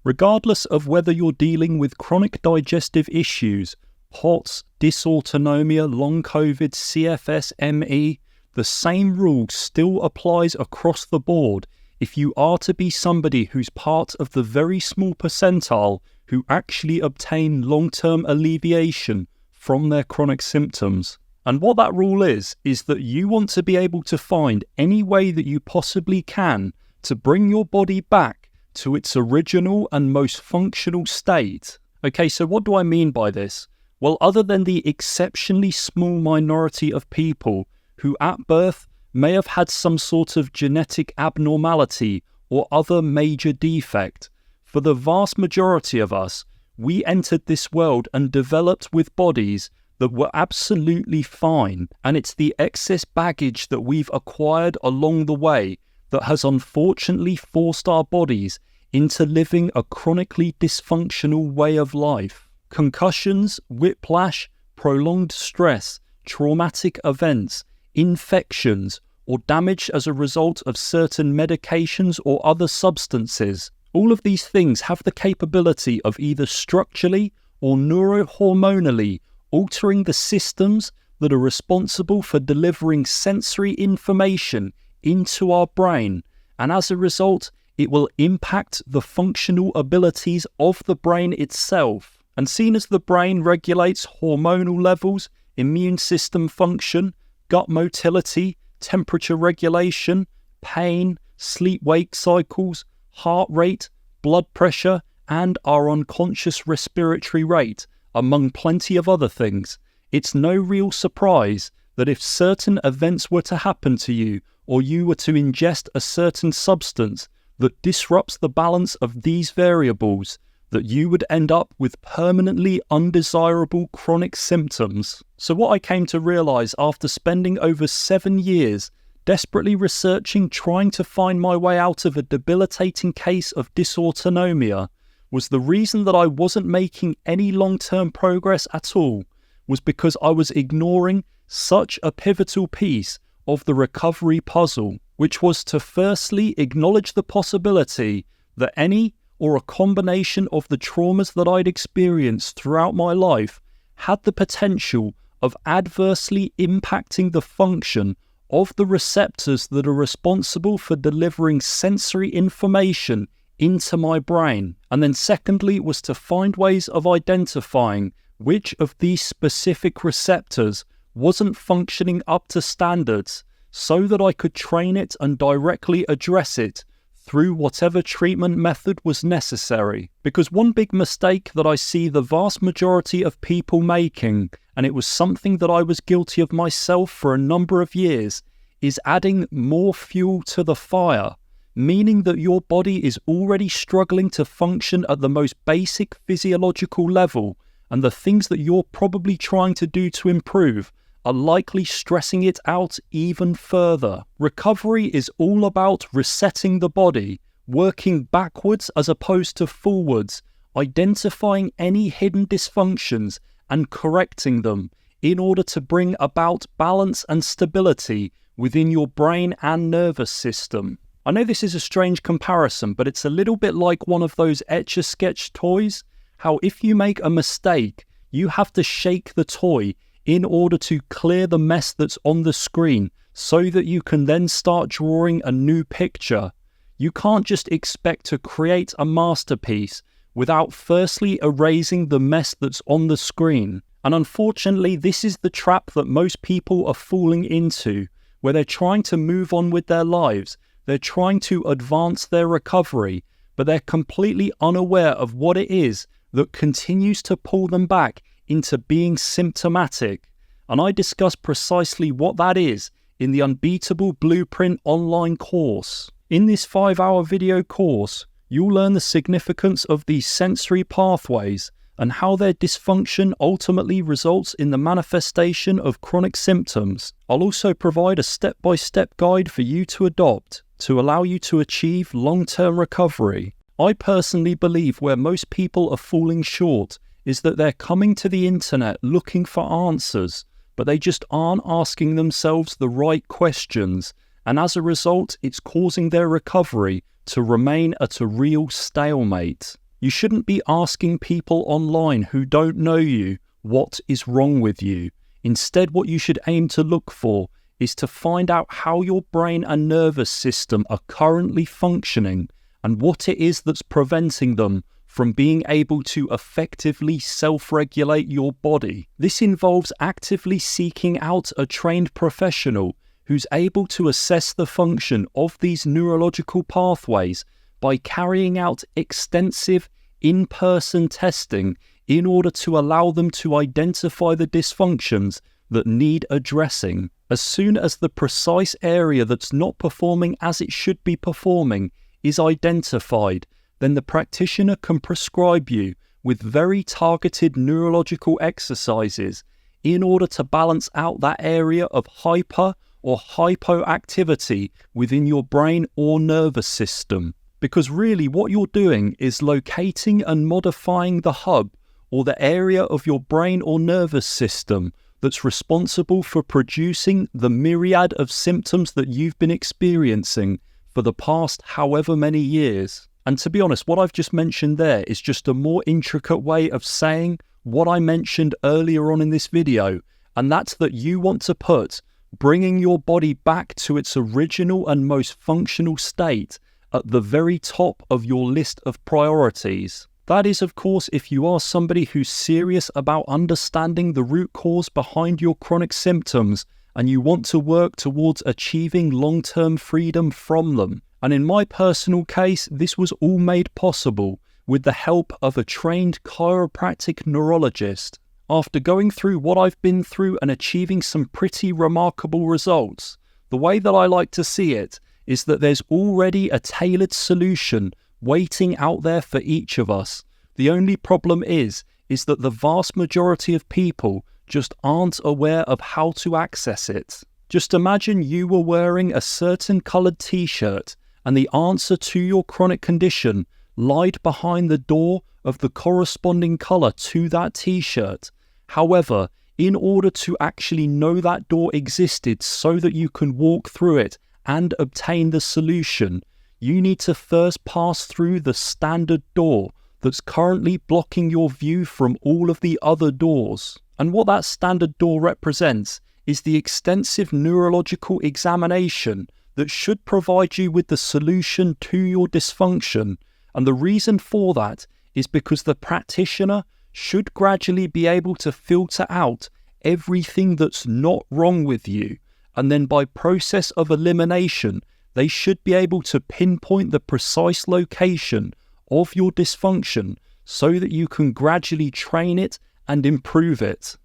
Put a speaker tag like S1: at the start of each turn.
S1: Regardless of whether you're dealing with chronic digestive issues, POTS, dysautonomia, long COVID, CFS, ME, the same rule still applies across the board if you are to be somebody who's part of the very small percentile who actually obtain long-term alleviation from their chronic symptoms. And what that rule is that you want to be able to find any way that you possibly can to bring your body back to its original and most functional state. Okay, so what do I mean by this? Well, other than the exceptionally small minority of people who at birth may have had some sort of genetic abnormality or other major defect, for the vast majority of us, we entered this world and developed with bodies that were absolutely fine, and it's the excess baggage that we've acquired along the way that has unfortunately forced our bodies into living a chronically dysfunctional way of life. Concussions, whiplash, prolonged stress, traumatic events, infections, or damage as a result of certain medications or other substances. All of these things have the capability of either structurally or neurohormonally altering the systems that are responsible for delivering sensory information into our brain, and as a result, it will impact the functional abilities of the brain itself. And seen as the brain regulates hormonal levels, immune system function, gut motility, temperature regulation, pain, sleep-wake cycles, heart rate, blood pressure, and our unconscious respiratory rate, among plenty of other things, it's no real surprise that if certain events were to happen to you, or you were to ingest a certain substance that disrupts the balance of these variables, that you would end up with permanently undesirable chronic symptoms. So what I came to realize after spending over 7 years desperately researching, trying to find my way out of a debilitating case of dysautonomia, was the reason that I wasn't making any long-term progress at all was because I was ignoring such a pivotal piece of the recovery puzzle, which was to firstly acknowledge the possibility that any or a combination of the traumas that I'd experienced throughout my life had the potential of adversely impacting the function of the receptors that are responsible for delivering sensory information into my brain. And then secondly was to find ways of identifying which of these specific receptors wasn't functioning up to standards so that I could train it and directly address it through whatever treatment method was necessary. Because one big mistake that I see the vast majority of people making, and it was something that I was guilty of myself for a number of years, is adding more fuel to the fire, meaning that your body is already struggling to function at the most basic physiological level, and the things that you're probably trying to do to improve are likely stressing it out even further. Recovery is all about resetting the body, working backwards as opposed to forwards, identifying any hidden dysfunctions and correcting them in order to bring about balance and stability within your brain and nervous system. I know this is a strange comparison, but it's a little bit like one of those Etch-a-Sketch toys, how if you make a mistake, you have to shake the toy in order to clear the mess that's on the screen so that you can then start drawing a new picture. You can't just expect to create a masterpiece without firstly erasing the mess that's on the screen. And unfortunately, this is the trap that most people are falling into, where they're trying to move on with their lives, they're trying to advance their recovery, but they're completely unaware of what it is that continues to pull them back into being symptomatic. And I discuss precisely what that is in the Unbeatable Blueprint online course. In this 5-hour video course, you'll learn the significance of these sensory pathways and how their dysfunction ultimately results in the manifestation of chronic symptoms. I'll also provide a step-by-step guide for you to adopt to allow you to achieve long-term recovery. I personally believe where most people are falling short is that they're coming to the internet looking for answers, but they just aren't asking themselves the right questions, and as a result, it's causing their recovery to remain at a real stalemate. You shouldn't be asking people online who don't know you what is wrong with you. Instead, what you should aim to look for is to find out how your brain and nervous system are currently functioning and what it is that's preventing them from being able to effectively self-regulate your body. This involves actively seeking out a trained professional who's able to assess the function of these neurological pathways by carrying out extensive in-person testing in order to allow them to identify the dysfunctions that need addressing. As soon as the precise area that's not performing as it should be performing is identified, then the practitioner can prescribe you with very targeted neurological exercises in order to balance out that area of hyper or hypoactivity within your brain or nervous system. Because really what you're doing is locating and modifying the hub or the area of your brain or nervous system that's responsible for producing the myriad of symptoms that you've been experiencing for the past however many years. And to be honest, what I've just mentioned there is just a more intricate way of saying what I mentioned earlier on in this video, and that's that you want to put bringing your body back to its original and most functional state at the very top of your list of priorities. That is, of course, if you are somebody who's serious about understanding the root cause behind your chronic symptoms and you want to work towards achieving long-term freedom from them. And in my personal case, this was all made possible with the help of a trained chiropractic neurologist. After going through what I've been through and achieving some pretty remarkable results, the way that I like to see it is that there's already a tailored solution waiting out there for each of us. The only problem is that the vast majority of people just aren't aware of how to access it. Just imagine you were wearing a certain coloured t-shirt and the answer to your chronic condition lied behind the door of the corresponding colour to that t-shirt. However, in order to actually know that door existed so that you can walk through it and obtain the solution, you need to first pass through the standard door that's currently blocking your view from all of the other doors. And what that standard door represents is the extensive neurological examination that should provide you with the solution to your dysfunction. And the reason for that is because the practitioner should gradually be able to filter out everything that's not wrong with you. And then by process of elimination, they should be able to pinpoint the precise location of your dysfunction so that you can gradually train it and improve it.